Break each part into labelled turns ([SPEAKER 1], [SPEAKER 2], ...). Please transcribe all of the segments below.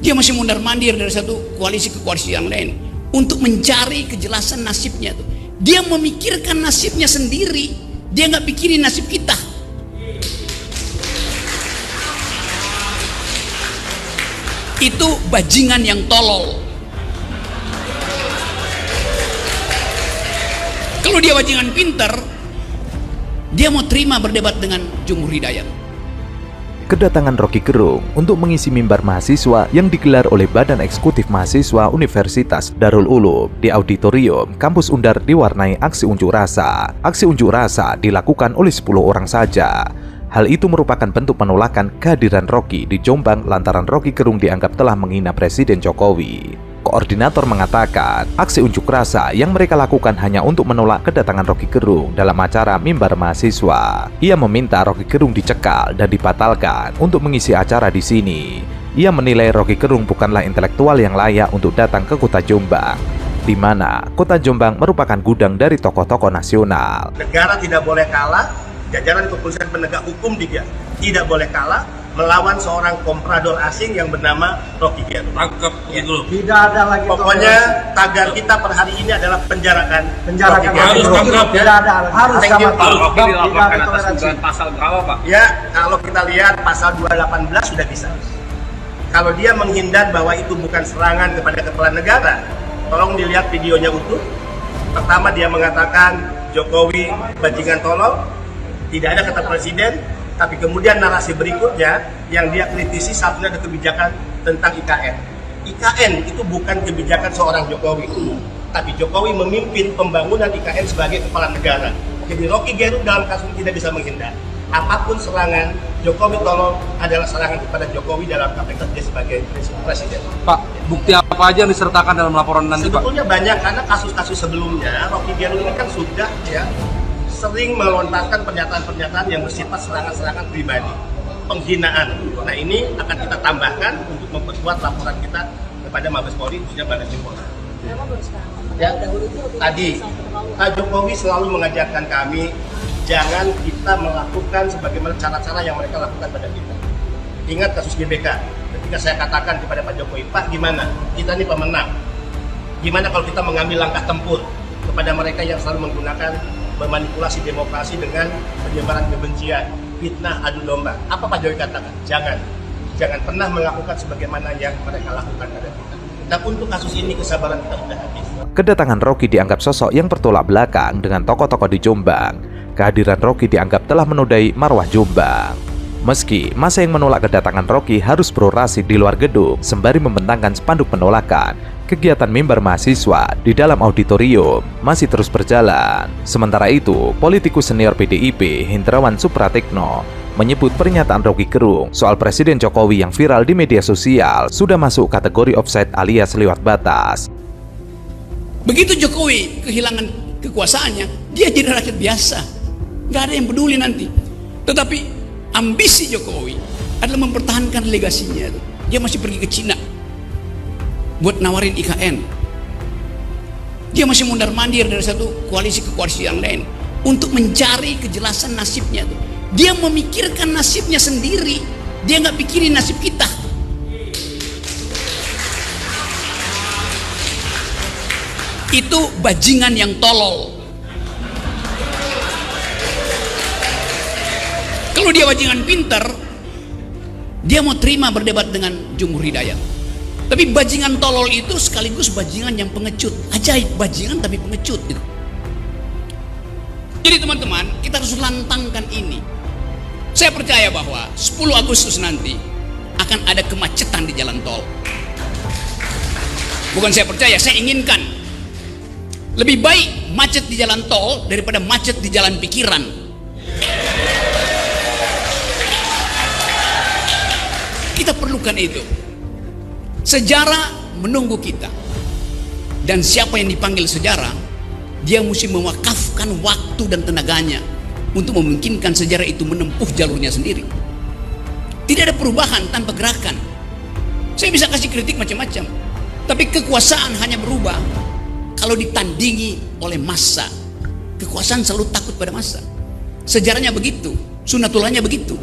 [SPEAKER 1] Dia masih mundar-mandir dari satu koalisi ke koalisi yang lain untuk mencari kejelasan nasibnya tuh. Dia memikirkan nasibnya sendiri, dia nggak pikirin nasib kita. Itu bajingan yang tolol. Kalau dia bajingan pinter, dia mau terima berdebat dengan Jumhur Hidayat.
[SPEAKER 2] Kedatangan Rocky Gerung untuk mengisi mimbar mahasiswa yang digelar oleh Badan Eksekutif Mahasiswa Universitas Darul Ulum di auditorium kampus Undar diwarnai aksi unjuk rasa. Aksi unjuk rasa dilakukan oleh 10 orang saja. Hal itu merupakan bentuk penolakan kehadiran Rocky di Jombang lantaran Rocky Gerung dianggap telah menghina Presiden Jokowi. Koordinator mengatakan, aksi unjuk rasa yang mereka lakukan hanya untuk menolak kedatangan Rocky Gerung dalam acara mimbar mahasiswa. Ia meminta Rocky Gerung dicekal dan dibatalkan untuk mengisi acara di sini. Ia menilai Rocky Gerung bukanlah intelektual yang layak untuk datang ke kota Jombang, di mana kota Jombang merupakan gudang dari tokoh-tokoh nasional.
[SPEAKER 3] Negara tidak boleh kalah, jajaran kepolisian penegak hukum tidak boleh kalah melawan seorang komprador asing yang bernama Rocky Gerung.
[SPEAKER 4] Tangkap gitu.
[SPEAKER 3] Tidak ada lagi. Pokoknya tagar kita per hari ini adalah penjarakan Rocky Gerung.
[SPEAKER 4] Harus tangkap.
[SPEAKER 3] Tidak ada. Harus sama.
[SPEAKER 4] Rocky dilaporkan atas dugaan pasal berapa, Pak?
[SPEAKER 3] Ya, kalau kita lihat pasal 218 sudah bisa. Kalau dia menghindar bahwa itu bukan serangan kepada kepala negara, tolong dilihat videonya utuh. Pertama dia mengatakan Jokowi bajingan tolol, tidak ada kata presiden. Tapi kemudian narasi berikutnya yang dia kritisi satunya ada kebijakan tentang IKN. IKN itu bukan kebijakan seorang Jokowi, tapi Jokowi memimpin pembangunan IKN sebagai kepala negara. Jadi Rocky Gerung dalam kasus ini tidak bisa menghindar. Apapun serangan Jokowi tolong adalah serangan kepada Jokowi dalam kapasitas dia sebagai presiden.
[SPEAKER 4] Pak, bukti apa aja yang disertakan dalam laporan nanti, Pak?
[SPEAKER 3] Sebetulnya banyak, karena kasus-kasus sebelumnya Rocky Gerung ini kan sudah sering melontarkan pernyataan-pernyataan yang bersifat serangan-serangan pribadi, penghinaan. Nah, ini akan kita tambahkan untuk memperkuat laporan kita kepada Mabes Polri, khususnya Badan Kriminal. Ya, tadi Pak Jokowi selalu mengajarkan kami jangan kita melakukan sebagaimana cara-cara yang mereka lakukan pada kita. Ingat kasus GBK, ketika saya katakan kepada Pak Jokowi, Pak, gimana? Kita ini pemenang. Gimana kalau kita mengambil langkah tempur kepada mereka yang selalu menggunakan memanipulasi demokrasi dengan penyebaran kebencian, fitnah, adu domba. Apa Pak Jokowi katakan? Jangan pernah melakukan sebagaimana yang mereka lakukan pada kita. Dan untuk kasus ini kesabaran kita sudah habis.
[SPEAKER 2] Kedatangan Rocky dianggap sosok yang bertolak belakang dengan tokoh-tokoh di Jombang. Kehadiran Rocky dianggap telah menodai marwah Jombang. Meski masa yang menolak kedatangan Rocky harus berorasi di luar gedung sembari membentangkan spanduk penolakan, kegiatan mimbar mahasiswa di dalam auditorium masih terus berjalan. Sementara itu, politikus senior PDIP Hendrawan Supratikno menyebut pernyataan Rocky Gerung soal Presiden Jokowi yang viral di media sosial sudah masuk kategori offside alias lewat batas.
[SPEAKER 1] Begitu Jokowi kehilangan kekuasaannya, dia jadi rakyat biasa, nggak ada yang peduli nanti. Tetapi ambisi Jokowi adalah mempertahankan legasinya. Dia masih pergi ke Cina buat nawarin IKN. Dia masih mundar-mandir dari satu koalisi ke koalisi yang lain untuk mencari kejelasan nasibnya. Dia memikirkan nasibnya sendiri, dia nggak pikirin nasib kita. Itu bajingan yang tolol. Kalau dia bajingan pinter, dia mau terima berdebat dengan Jumhur Hidayat. Tapi bajingan tolol itu sekaligus bajingan yang pengecut. Ajaib, bajingan tapi pengecut gitu. Jadi teman-teman, kita harus lantangkan ini. Saya percaya bahwa 10 Agustus nanti akan ada kemacetan di jalan tol. Bukan saya percaya, saya inginkan. Lebih baik macet di jalan tol daripada macet di jalan pikiran. Kita perlukan itu. Sejarah menunggu kita. Dan siapa yang dipanggil sejarah, dia mesti mewakafkan waktu dan tenaganya untuk memungkinkan sejarah itu menempuh jalurnya sendiri. Tidak ada perubahan tanpa gerakan. Saya bisa kasih kritik macam-macam, tapi kekuasaan hanya berubah kalau ditandingi oleh massa. Kekuasaan selalu takut pada massa. Sejarahnya begitu, sunatullahnya begitu.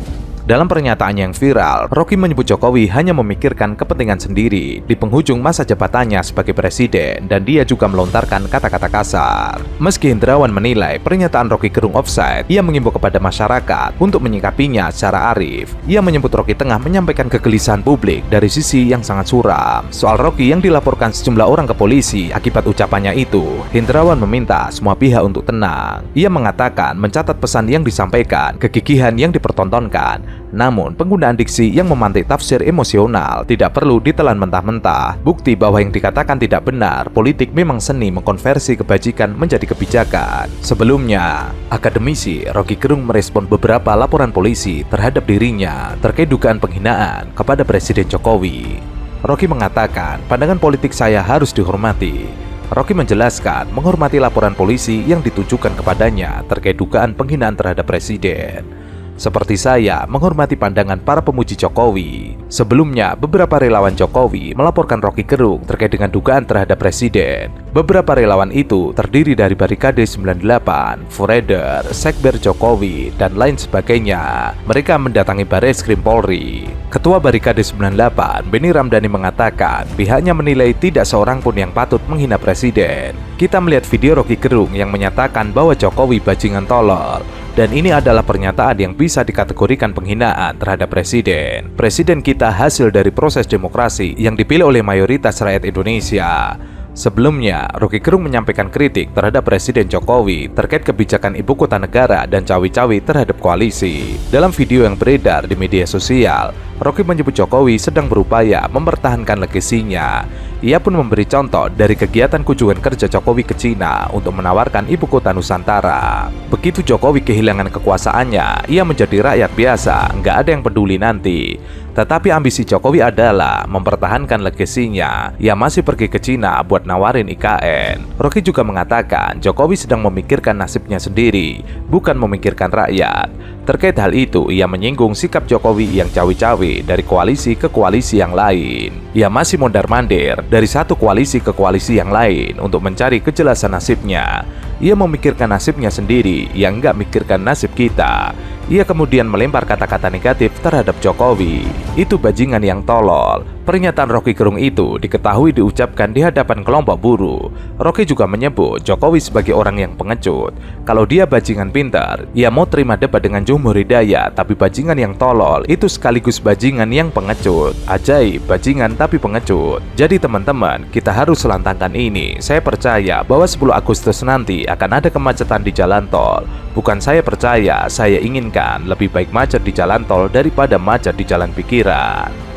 [SPEAKER 2] Dalam pernyataannya yang viral, Rocky menyebut Jokowi hanya memikirkan kepentingan sendiri di penghujung masa jabatannya sebagai presiden, dan dia juga melontarkan kata-kata kasar. Meski Hendrawan menilai pernyataan Rocky Gerung offside, ia mengimbau kepada masyarakat untuk menyikapinya secara arif. Ia menyebut Rocky tengah menyampaikan kegelisahan publik dari sisi yang sangat suram. Soal Rocky yang dilaporkan sejumlah orang ke polisi akibat ucapannya itu, Hendrawan meminta semua pihak untuk tenang. Ia mengatakan mencatat pesan yang disampaikan, kegigihan yang dipertontonkan. Namun, penggunaan diksi yang memantik tafsir emosional tidak perlu ditelan mentah-mentah. Bukti bahwa yang dikatakan tidak benar, politik memang seni mengkonversi kebajikan menjadi kebijakan. Sebelumnya, akademisi Rocky Gerung merespon beberapa laporan polisi terhadap dirinya terkait dugaan penghinaan kepada Presiden Jokowi. Rocky mengatakan, pandangan politik saya harus dihormati. Rocky menjelaskan menghormati laporan polisi yang ditujukan kepadanya terkait dugaan penghinaan terhadap Presiden. Seperti saya menghormati pandangan para pemuji Jokowi. Sebelumnya, beberapa relawan Jokowi melaporkan Rocky Gerung terkait dengan dugaan terhadap Presiden. Beberapa relawan itu terdiri dari Barikade 98, Forever, Sekber Jokowi, dan lain sebagainya. Mereka mendatangi Barreskrim Polri. Ketua Barikade 98, Benny Ramdhani mengatakan pihaknya menilai tidak seorang pun yang patut menghina Presiden. Kita melihat video Rocky Gerung yang menyatakan bahwa Jokowi bajingan tolol. Dan ini adalah pernyataan yang bisa dikategorikan penghinaan terhadap Presiden. Presiden kita hasil dari proses demokrasi yang dipilih oleh mayoritas rakyat Indonesia. Sebelumnya, Rocky Gerung menyampaikan kritik terhadap Presiden Jokowi terkait kebijakan ibu kota negara dan cawi-cawi terhadap koalisi. Dalam video yang beredar di media sosial, Rocky menyebut Jokowi sedang berupaya mempertahankan legasinya. Ia pun memberi contoh dari kegiatan kunjungan kerja Jokowi ke Cina untuk menawarkan ibu kota Nusantara. Begitu Jokowi kehilangan kekuasaannya, ia menjadi rakyat biasa, nggak ada yang peduli nanti. Tetapi ambisi Jokowi adalah mempertahankan legasinya. Ia masih pergi ke Cina buat nawarin IKN. Rocky juga mengatakan Jokowi sedang memikirkan nasibnya sendiri, bukan memikirkan rakyat. Terkait hal itu, ia menyinggung sikap Jokowi yang cawi-cawi dari koalisi ke koalisi yang lain. Ia masih mondar-mandir dari satu koalisi ke koalisi yang lain untuk mencari kejelasan nasibnya. Ia memikirkan nasibnya sendiri, yang nggak mikirkan nasib kita. Ia kemudian melempar kata-kata negatif terhadap Jokowi. Itu bajingan yang tolol. Pernyataan Rocky Gerung itu diketahui diucapkan di hadapan kelompok buruh. Rocky juga menyebut Jokowi sebagai orang yang pengecut. Kalau dia bajingan pintar, ia mau terima debat dengan Jumhur Hidayat, tapi bajingan yang tolol itu sekaligus bajingan yang pengecut. Ajaib, bajingan tapi pengecut. Jadi teman-teman, kita harus lantangkan ini. Saya percaya bahwa 10 Agustus nanti akan ada kemacetan di jalan tol. Bukan saya percaya, saya inginkan lebih baik macet di jalan tol daripada macet di jalan pikiran.